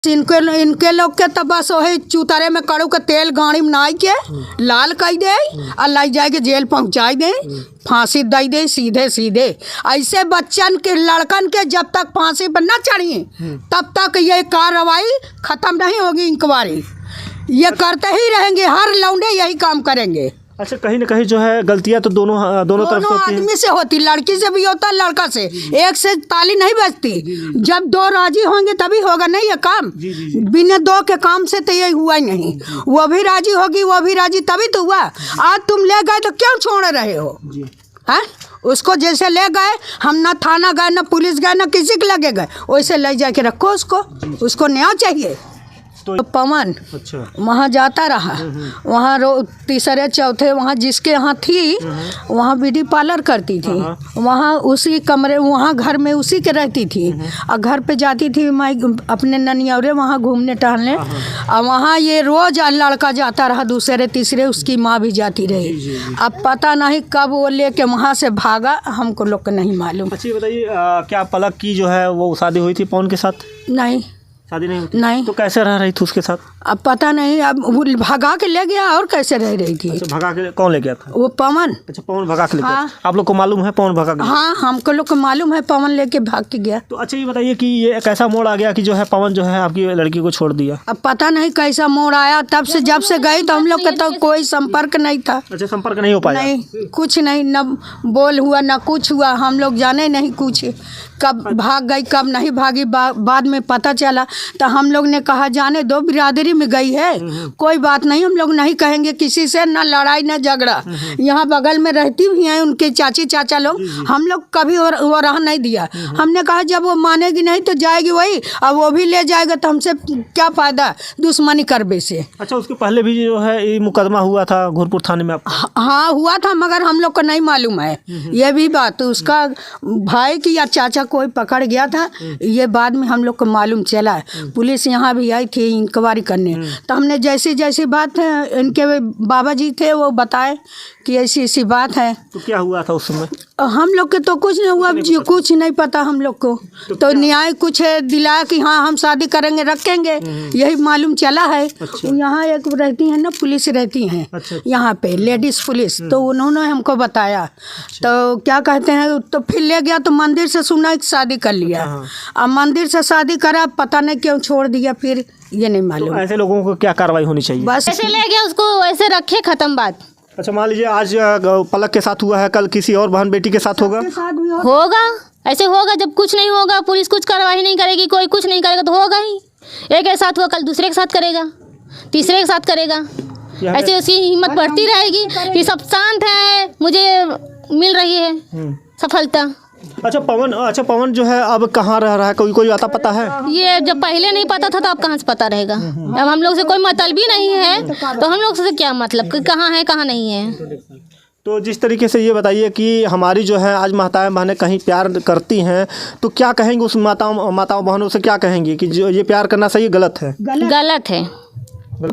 इनके लोग के तो बस वही चूतरे में कड़ू के तेल गाड़ी में नाई के लाल कर दे और लाई जाए के जेल पहुंचाई दे, फांसी दे दे सीधे सीधे। ऐसे बच्चन के लड़कन के जब तक फांसी पर न चढ़िए तब तक ये कार्रवाई खत्म नहीं होगी। इंक्वायरी ये करते ही रहेंगे, हर लौंडे यही काम करेंगे। अच्छा, कहीं ना कहीं जो है गलतियां तो दोनों तरफ से होती आदमी से होती, लड़की से भी होता, लड़का से। एक से ताली नहीं बजती। जब दो राजी होंगे तभी होगा नहीं ये काम। बिना दो के काम से तो ये हुआ ही नहीं। वो भी राजी होगी, वो भी राजी, तभी तो हुआ। आज तुम ले गए तो क्यों छोड़ रहे हो? है उसको जैसे ले गए, हम ना थाना गए, ना पुलिस गए, ना किसी के लगे गए, वैसे ले जाके रखो उसको न्याय चाहिए। तो पवन अच्छा वहाँ जाता रहा, वहाँ तीसरे चौथे वहाँ जिसके यहाँ थी वहाँ ब्यूटी पार्लर करती थी, वहाँ उसी कमरे वहाँ घर में उसी के रहती थी। और घर पे जाती थी मैं अपने ननियौरे वहाँ घूमने टहलने, और वहाँ ये रोज लड़का जाता रहा, दूसरे तीसरे उसकी माँ भी जाती रही। अब पता नहीं कब वो लेके वहाँ से भागा, हमको लोग को नहीं मालूम। अच्छा बताइए, क्या पलक की जो है वो शादी हुई थी पवन के साथ? नहीं, शादी नहीं हुई। नहीं। तो कैसे रह रही थी उसके साथ? अब पता नहीं, अब वो भगा के ले गया और कैसे रह रही थी। अच्छा, भगा के कौन ले गया था? वो पवन। अच्छा, पवन भगा के ले गया। हाँ। आप लोग को मालूम है पवन भगा के? हाँ, हमको लोग को मालूम है पवन लेके भाग के गया। तो अच्छा ये बताइए कि ये कैसा मोड़ आ गया कि जो है पवन जो है आपकी लड़की को छोड़ दिया? अब पता नहीं कैसा मोड़ आया, तब से जब से गई तो हम लोग का तो कोई संपर्क नहीं था। अच्छा, संपर्क नहीं हो पाया? नहीं, कुछ नहीं, न बोल हुआ न कुछ हुआ, हम लोग जाने नहीं कुछ। कब भाग गई कब नहीं भागी, बाद में पता चला तो हम लोग ने कहा जाने दो, बिरादरी में गई है, कोई बात नहीं, हम लोग नहीं कहेंगे किसी से, ना लड़ाई ना झगड़ा। यहाँ बगल में रहती भी हैं उनके चाची चाचा लोग, हम लोग कभी वो रह नहीं दिया। हमने कहा जब वो मानेगी नहीं तो जाएगी वही, अब वो भी ले जाएगा तो हमसे क्या फायदा दुश्मनी करबे से। अच्छा, उसके पहले भी जो है ये मुकदमा हुआ था घोरपुर थाने में आपका? हाँ हुआ था, मगर हम लोग को नहीं मालूम है ये भी बात। उसका भाई की या चाचा कोई पकड़ गया था, ये बाद में हम लोग को मालूम चला। पुलिस यहाँ भी आई थी इंक्वायरी करने, तो हमने जैसी जैसी बात है, इनके बाबा जी थे वो बताए कि ऐसी ऐसी बात है। तो क्या हुआ था उस समय? हम लोग के तो कुछ नहीं हुआ, जी कुछ नहीं पता हम लोग को। तो न्याय कुछ दिलाया कि हाँ हम शादी करेंगे रखेंगे, यही मालूम चला है। अच्छा। यहाँ एक रहती है ना, पुलिस रहती हैं। अच्छा। यहाँ पे लेडीज पुलिस, तो उन्होंने हमको बताया। तो क्या कहते हैं, तो फिर ले गया तो मंदिर से सुना कि शादी कर लिया। अब मंदिर से शादी करा, पता नहीं क्यों छोड़ दिया, फिर ये नहीं मालूम। तो ऐसे लोगों को क्या कार्रवाई होनी चाहिए? बस ऐसे ले गया उसको, ऐसे रखे, खत्म बात। अच्छा, मान लीजिए आज पलक के साथ हुआ है, कल किसी और बहन बेटी के साथ होगा? होगा, ऐसे होगा। जब कुछ नहीं होगा, पुलिस कुछ कार्रवाई नहीं करेगी, कोई कुछ नहीं करेगा, तो होगा ही। एक के साथ हुआ, कल दूसरे के साथ करेगा, तीसरे के साथ करेगा। ऐसे उसकी हिम्मत बढ़ती रहेगी कि सब शांत है, मुझे मिल रही है सफलता। अच्छा पवन जो है अब कहाँ रह रहा है, कोई आता पता है? ये जब पहले नहीं पता था तो अब कहाँ से पता रहेगा? अब हम लोग से कोई मतलब भी नहीं है, तो हम लोग से क्या मतलब कि कहाँ है कहाँ नहीं है। तो जिस तरीके से ये बताइए कि हमारी जो है आज माताएं बहनें कहीं प्यार करती हैं, तो क्या कहेंगे उस माताओं बहनों से, क्या कहेंगे कि जो ये प्यार करना सही गलत है? गलत है।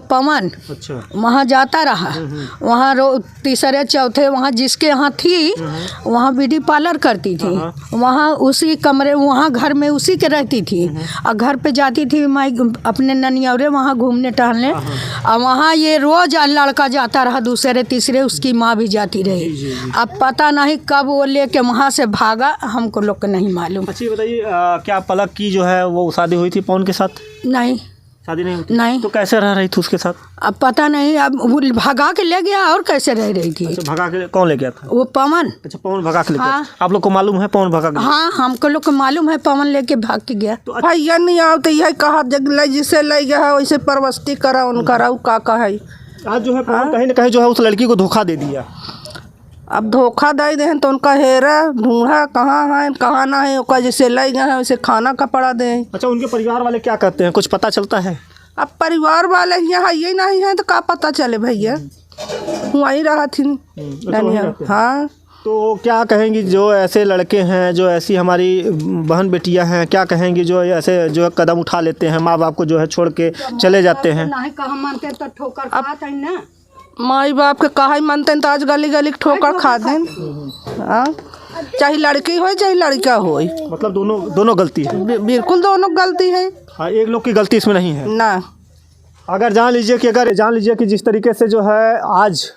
पवन अच्छा वहाँ जाता रहा, वहाँ तीसरे चौथे वहाँ जिसके यहाँ थी वहाँ ब्यूटी पार्लर करती थी, वहाँ उसी कमरे वहाँ घर में उसी के रहती थी। और घर पे जाती थी मैं अपने ननियौरे वहाँ घूमने टहलने, और वहाँ ये रोज लड़का जाता रहा, दूसरे तीसरे उसकी माँ भी जाती रही। अब पता नहीं कब वो लेके वहाँ से भागा, हमको लोग को नहीं मालूम। अच्छा ये बताइए, क्या पलक की जो है वो शादी हुई थी पवन के साथ? नहीं, शादी नहीं हुई। नहीं। तो कैसे रह रही थी उसके साथ? अब पता नहीं, अब वो भगा के ले गया और कैसे रह रही थी। अच्छा, भगा के कौन ले गया था? वो पवन। अच्छा, पवन भगा के ले गया। हाँ। आप लोग को मालूम है पवन भगा के? हाँ, हमको लोग को मालूम है पवन लेके भाग के गया। तो भैया नहीं आओ तो यही कहा जिसे ले गया है वैसे परवस्ती करा उनका राउ का है। आज जो है पवन कहीं ना कहीं जो है उस लड़की को धोखा दे दिया। अब धोखा दे दे तो उनका हेरा ढूंढा कहाँ है कहाँ ना है, ओका जैसे ले गया है वैसे खाना का पड़ा दे। अच्छा, उनके परिवार वाले क्या कहते हैं, कुछ पता चलता है? अब परिवार वाले यहाँ ये नहीं है तो क्या पता चले भैया, वहीं रहा थी। हाँ, तो क्या कहेंगी जो ऐसे लड़के हैं, जो ऐसी हमारी बहन बेटियां हैं, क्या कहेंगी जो ऐसे जो है कदम उठा लेते हैं, माँ बाप को जो है छोड़ के चले जाते हैं? माई बाप के कहा ही मानते हैं तो आज गली गली ठोकर खा दें। हाँ, चाहे लड़की हो चाहे लड़का हो, मतलब दोनों गलती है। बिल्कुल दोनों गलती है हाँ, एक लोग की गलती इसमें नहीं है ना। अगर जान लीजिए कि जिस तरीके से जो है आज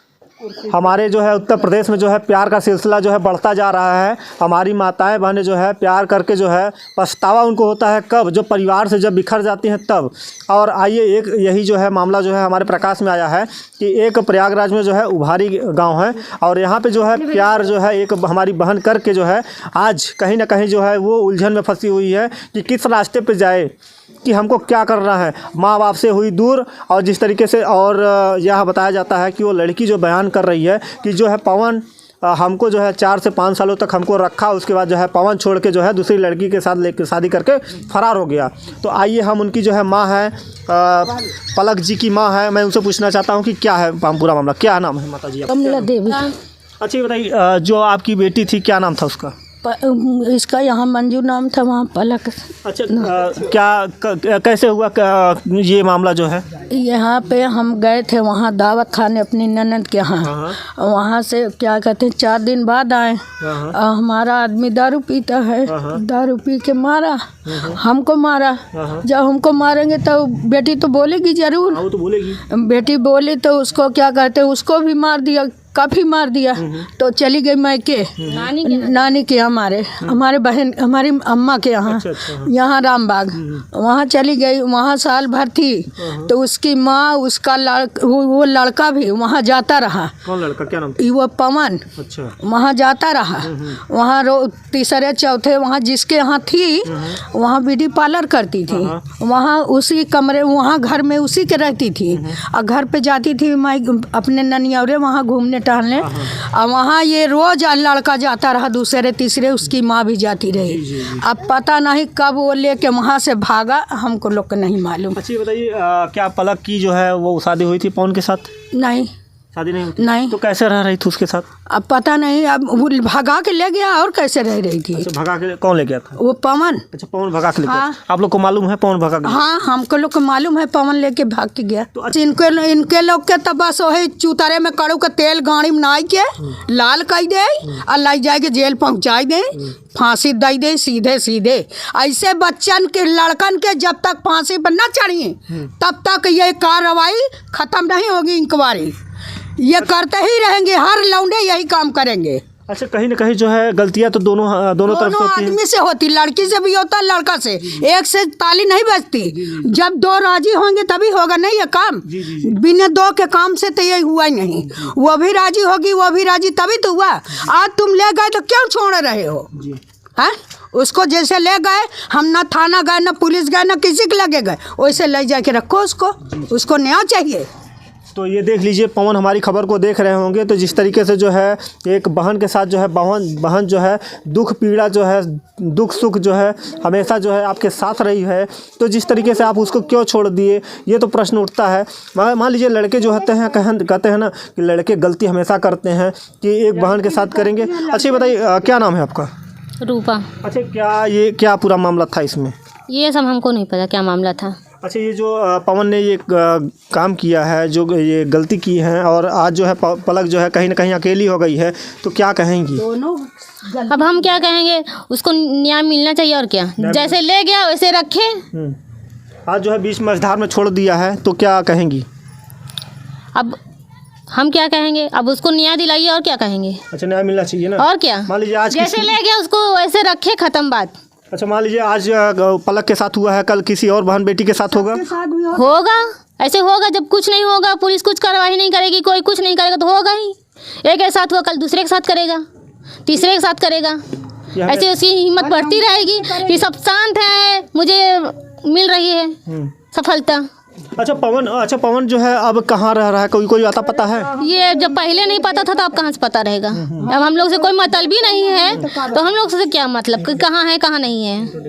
हमारे जो है उत्तर प्रदेश में जो है प्यार का सिलसिला जो है बढ़ता जा रहा है। हमारी माताएं बहनें जो है प्यार करके जो है पछतावा उनको होता है कब, जो परिवार से जब बिखर जाती हैं तब। और आइए एक यही जो है मामला जो है हमारे प्रकाश में आया है कि एक प्रयागराज में जो है उभारी गांव है और यहाँ पे जो है प्यार जो है एक हमारी बहन करके जो है आज कहीं ना कहीं जो है वो उलझन में फंसी हुई है कि किस रास्ते पे जाए, कि हमको क्या करना है। माँ बाप से हुई दूर और जिस तरीके से और यह बताया जाता है कि वो लड़की जो बयान कर रही है कि जो है पवन हमको जो है 4 से 5 सालों तक हमको रखा, उसके बाद जो है पवन छोड़ के जो है दूसरी लड़की के साथ लेकर शादी करके फरार हो गया। तो आइए हम उनकी जो है माँ है, पलक जी की माँ है, मैं उनसे पूछना चाहता हूँ कि क्या है पूरा मामला, क्या नाम है माता जी? कमला देवी। अच्छा ये बताइए, जो आपकी बेटी थी क्या नाम था उसका? इसका यहाँ मंजू नाम था, वहाँ पलक। अच्छा कैसे हुआ ये मामला जो है? यहाँ पे हम गए थे वहाँ दावत खाने अपनी ननद के यहाँ। वहाँ से क्या कहते हैं 4 दिन बाद आए। हमारा आदमी दारू पीता है, दारू पी के मारा, हमको मारा। जब हमको मारेंगे तो बेटी तो बोलेगी जरूर, वो तो बोलेगी। बेटी बोली तो उसको क्या कहते हैं उसको भी मार दिया, काफ़ी मार दिया। तो चली गई मायके नानी के, हमारे बहन हमारी अम्मा के यहाँ। यहाँ रामबाग वहाँ चली गई, वहाँ साल भर थी। तो उसकी माँ उसका वो लड़का भी वहाँ जाता रहा। कौन लड़का, क्या नाम? वो पवन। अच्छा। वहाँ जाता रहा, वहाँ तीसरे चौथे वहाँ जिसके यहाँ थी वहाँ ब्यूटी पार्लर करती थी। वहाँ उसी कमरे, वहाँ घर में उसी के रहती थी और घर पे जाती थी माई अपने ननियौरे वहाँ घूमने टहलने। और वहाँ ये रोज लड़का जाता रहा, दूसरे तीसरे उसकी माँ भी जाती रही। अब पता नहीं कब वो लेके वहाँ से भागा, हमको लोग को नहीं मालूम। अच्छा बताइए, क्या पलक की जो है वो शादी हुई थी पवन के साथ? नहीं, शादी नहीं हुई? नहीं। तो कैसे रह रही थी उसके साथ? अब पता नहीं, अब वो भगा के ले गया और कैसे रह रही थी। अच्छा, भगा के कौन ले गया था? वो पवन। अच्छा, पवन भगा के ले गया। हाँ। आप लोग को मालूम है पवन भगा के? हाँ, हमको लोग को मालूम है पवन लेके भाग के गया। तो इनके लोग के तब बस वही चूतरे में कड़ू का तेल गाड़ी में नाई के लाल कर दे और लाई जाए के जेल पहुँचाई दे, फांसी दे दे सीधे सीधे। ऐसे बच्चन के लड़कन के जब तक फांसी पर न चढ़िए तब तक ये कार्रवाई खत्म नहीं होगी। इंक्वायरी ये करते ही रहेंगे, हर लौंडे यही काम करेंगे। अच्छा, कहीं ना कहीं जो है गलतियां तो दोनों तरफ से होती हैं। आदमी से होती, लड़की से भी होता, लड़का से। एक से ताली नहीं बजती, जब 2 राजी होंगे तभी होगा नहीं ये काम। बिना 2 के काम से तो ये हुआ ही नहीं। वो भी राजी होगी, वो भी राजी, तभी तो हुआ। आज तुम ले गए तो क्यों छोड़ रहे हो? है उसको जैसे ले गए, हम ना थाना गए, ना पुलिस गए, ना किसी के लगे गए, वैसे ले जाके रखो उसको न्याय चाहिए। तो ये देख लीजिए, पवन हमारी खबर को देख रहे होंगे तो जिस तरीके से जो है एक बहन के साथ जो है बहन जो है दुख पीड़ा जो है, दुख सुख जो है हमेशा जो है आपके साथ रही है, तो जिस तरीके से आप उसको क्यों छोड़ दिए, ये तो प्रश्न उठता है। मान लीजिए लड़के जो होते हैं कहते हैं ना कि लड़के गलती हमेशा करते हैं कि एक बहन के साथ करेंगे। अच्छा बताइए, क्या नाम है आपका? रूपा। अच्छा, क्या पूरा मामला था इसमें? ये सब हमको नहीं पता क्या मामला था। अच्छा, ये जो पवन ने ये काम किया है, जो ये गलती की है और आज जो है पलक जो है कहीं ना कहीं अकेली हो गई है, तो क्या कहेंगी? अब हम क्या कहेंगे, उसको न्याय मिलना चाहिए और क्या। जैसे ले गया वैसे रखे। आज जो है बीच मझधार में छोड़ दिया है, तो क्या कहेंगी? अब हम क्या कहेंगे, अब उसको न्याय दिलाइए और क्या कहेंगे। अच्छा, न्याय मिलना चाहिए ना। और क्या, मान लीजिए आज जैसे ले गया उसको वैसे रखे, खत्म बात। अच्छा, मान लीजिए आज पलक के साथ हुआ है, कल किसी और बहन बेटी के साथ होगा। ऐसे होगा जब कुछ नहीं होगा, पुलिस कुछ कार्रवाई नहीं करेगी, कोई कुछ नहीं करेगा तो होगा ही। एक के साथ हुआ, कल दूसरे के साथ करेगा, तीसरे के साथ करेगा। ऐसे उसकी हिम्मत बढ़ती रहेगी कि सब शांत है, मुझे मिल रही है सफलता। अच्छा पवन जो है अब कहाँ रह रहा है, कोई आता पता है? ये जब पहले नहीं पता था तो अब कहाँ से पता रहेगा। अब हम लोग से कोई मतलब भी नहीं है तो हम लोग से क्या मतलब कि कहाँ है कहाँ नहीं है।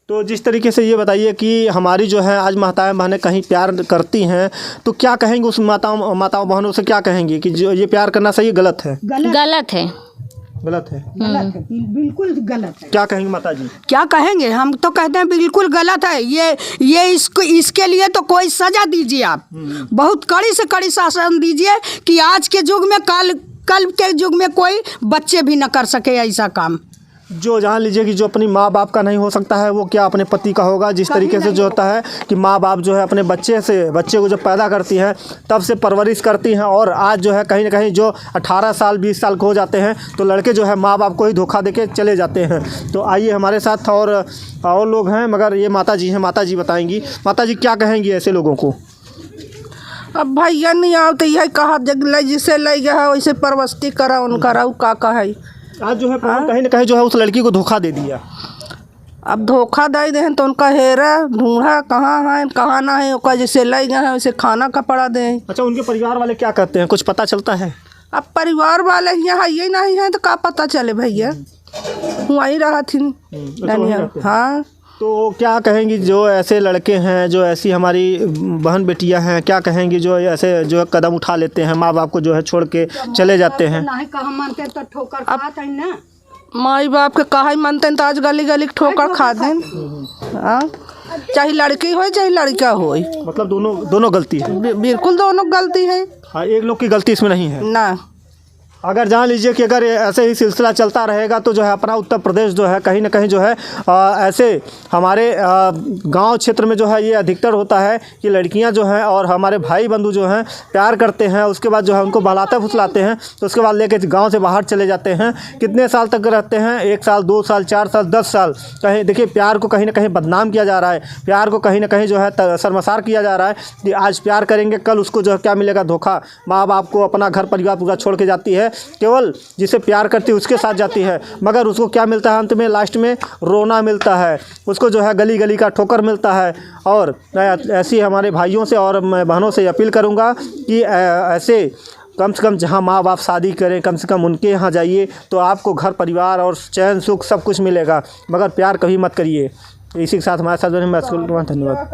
तो जिस तरीके से ये बताइए कि हमारी जो है आज माताएं बहनें कहीं प्यार करती हैं, तो क्या कहेंगे उस माताओं बहनों से, क्या कहेंगे कि जो ये प्यार करना सही गलत है? गलत है, गलत है, बिल्कुल गलत है। क्या कहेंगे माता जी? क्या कहेंगे, हम तो कहते हैं बिल्कुल गलत है ये इसके लिए तो कोई सजा दीजिए आप, बहुत कड़ी से कड़ी शासन दीजिए कि आज के युग में कल के युग में कोई बच्चे भी न कर सके ऐसा काम। जो जान लीजिए कि जो अपनी माँ बाप का नहीं हो सकता है वो क्या अपने पति का होगा। जिस तरीके से जो होता है कि माँ बाप जो है अपने बच्चे को जब पैदा करती हैं तब से परवरिश करती हैं, और आज जो है कहीं ना कहीं जो 18 साल 20 साल के हो जाते हैं तो लड़के जो है माँ बाप को ही धोखा देके चले जाते हैं। तो आइए हमारे साथ और लोग हैं, मगर ये माता जी हैं, माता जी बताएंगी। माता जी क्या कहेंगी ऐसे लोगों को? अब भैया नहीं आओ तो यही कहा जिसे ले गया वैसे परवस्ती करा उनका रहू का है। आज जो है कहीं ना कहीं जो है उस लड़की को धोखा दे दिया। अब धोखा दे दे तो उनका हेरा ढूंढा कहाँ है कहाँ ना है, ओका जैसे ले गए हैं वैसे खाना का पड़ा दे। अच्छा, उनके परिवार वाले क्या करते हैं, कुछ पता चलता है? अब परिवार वाले यहाँ ये नहीं है तो क्या पता चले भैया, वहीं रहा थी। हाँ, तो क्या कहेंगी जो ऐसे लड़के हैं, जो ऐसी हमारी बहन बेटियां हैं, क्या कहेंगी जो ऐसे जो कदम उठा लेते हैं, माँ बाप को जो है छोड़ के चले जाते हैं? मानते तो ठोकर खाते हैं ना, माई बाप के कहा मानते हैं तो आज गली गली ठोकर खा दें। हाँ, चाहे लड़की हो चाहे लड़का हो, मतलब दोनों गलती है। बिल्कुल दोनों गलती है। हाँ, एक लोग की गलती इसमें नहीं है ना। अगर जान लीजिए कि अगर ऐसे ही सिलसिला चलता रहेगा तो जो है अपना उत्तर प्रदेश जो है कहीं ना कहीं जो है ऐसे हमारे गांव क्षेत्र में जो है ये अधिकतर होता है कि लड़कियां जो हैं और हमारे भाई बंधु जो हैं प्यार करते हैं, उसके बाद जो है उनको बहलाते फुसलाते हैं, तो उसके बाद लेके गांव से बाहर चले जाते हैं। कितने साल तक रहते हैं? 1 साल 2 साल 4 साल 10 साल। कहीं देखिए प्यार को कहीं ना कहीं बदनाम किया जा रहा है, प्यार को कहीं ना कहीं जो है शर्मसार किया जा रहा है कि आज प्यार करेंगे कल उसको जो है क्या मिलेगा, धोखा। माँ बाप को अपना घर परिवार पूरा छोड़ के जाती है, केवल जिसे प्यार करती है उसके साथ जाती है, मगर उसको क्या मिलता है अंत में? लास्ट में रोना मिलता है, उसको जो है गली गली का ठोकर मिलता है। और ऐसी हमारे भाइयों से और मैं बहनों से अपील करूंगा कि ऐसे कम से कम जहां माँ बाप शादी करें कम से कम उनके यहाँ जाइए तो आपको घर परिवार और चैन सुख सब कुछ मिलेगा, मगर प्यार कभी मत करिए। इसी के साथ हमारे साथ धन्यवाद।